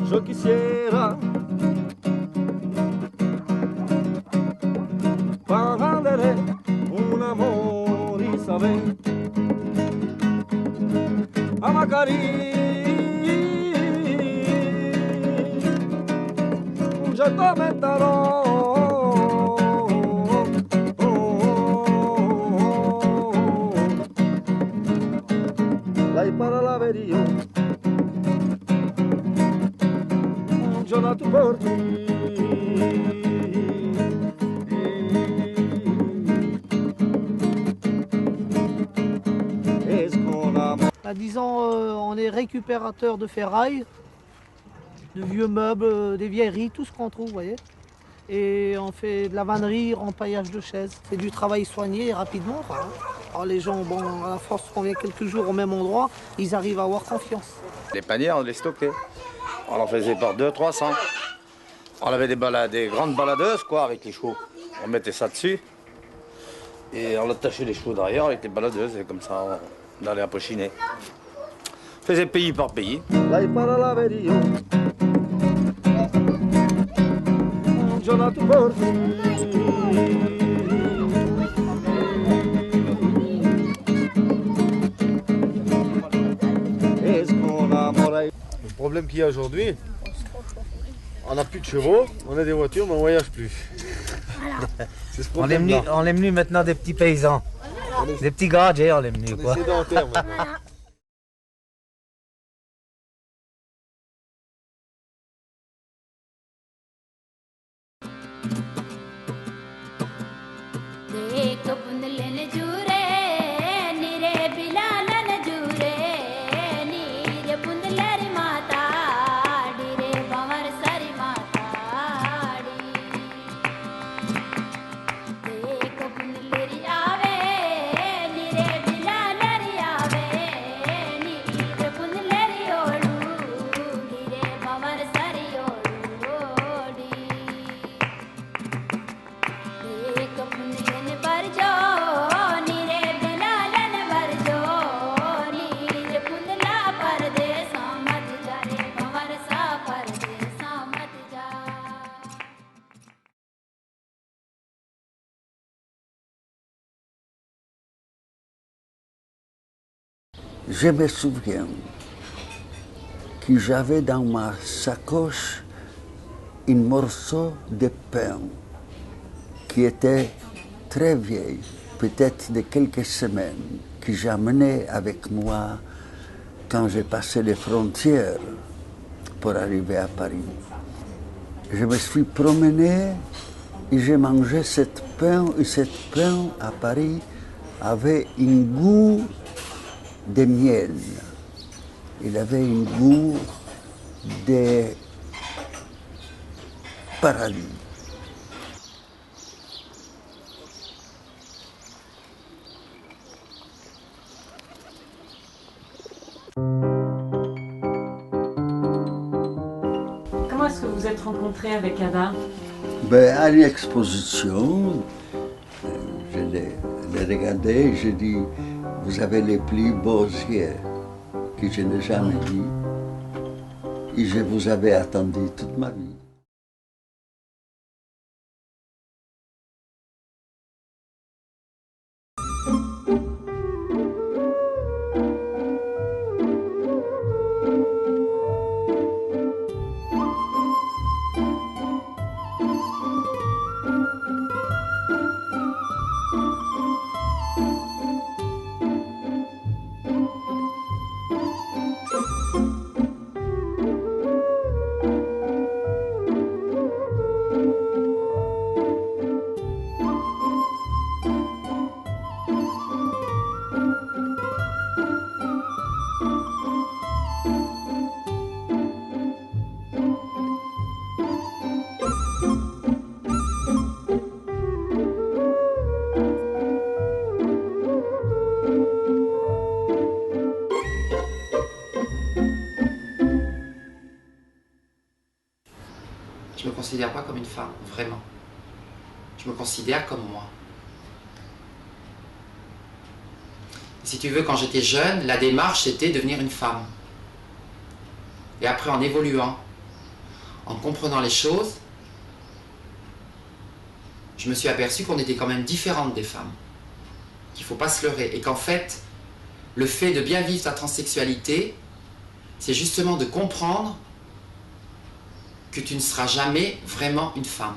yo quisiera pagarle un amor y saber a Macari yo comentarò lei para la verio un giorno tu porti Bah, disons, on est récupérateur de ferraille, de vieux meubles, des vieilleries, tout ce qu'on trouve, vous voyez. Et on fait de la vannerie, rempaillage de chaises. C'est du travail soigné rapidement, quoi, hein. Alors les gens, bon, à la force qu'on vient quelques jours au même endroit, ils arrivent à avoir confiance. Les paniers, on les stockait. On en faisait par 200-300. On avait des grandes baladeuses, quoi, avec les chevaux. On mettait ça dessus. Et on attachait les chevaux derrière avec les baladeuses. Et comme ça, on allait empochiner. On faisait pays par pays. Lei para la verio un giorno tu porti Le problème qu'il y a aujourd'hui, on n'a plus de chevaux, on a des voitures, mais on ne voyage plus. C'est ce On est venu maintenant des petits paysans. Des petits gradés, on est venu, quoi. On est sédentaires maintenant. Je me souviens que j'avais dans ma sacoche un morceau de pain qui était très vieil, peut-être de quelques semaines, que j'amenais avec moi quand j'ai passé les frontières pour arriver à Paris. Je me suis promené et j'ai mangé cette pain, et cette pain à Paris avait un goût de miel. Il avait un goût de paradis. Comment est-ce que vous êtes rencontré avec Ada? Ben, à une exposition, je l'ai regardé et j'ai dit, vous avez les plus beaux yeux que je n'ai jamais vus. Et je vous avais attendu toute ma vie. Je me considère pas comme une femme, vraiment. Je me considère comme moi. Si tu veux, quand j'étais jeune, la démarche c'était devenir une femme. Et après, en évoluant, en comprenant les choses, je me suis aperçu qu'on était quand même différentes des femmes. Qu'il ne faut pas se leurrer. Et qu'en fait, le fait de bien vivre sa transsexualité, c'est justement de comprendre que tu ne seras jamais vraiment une femme.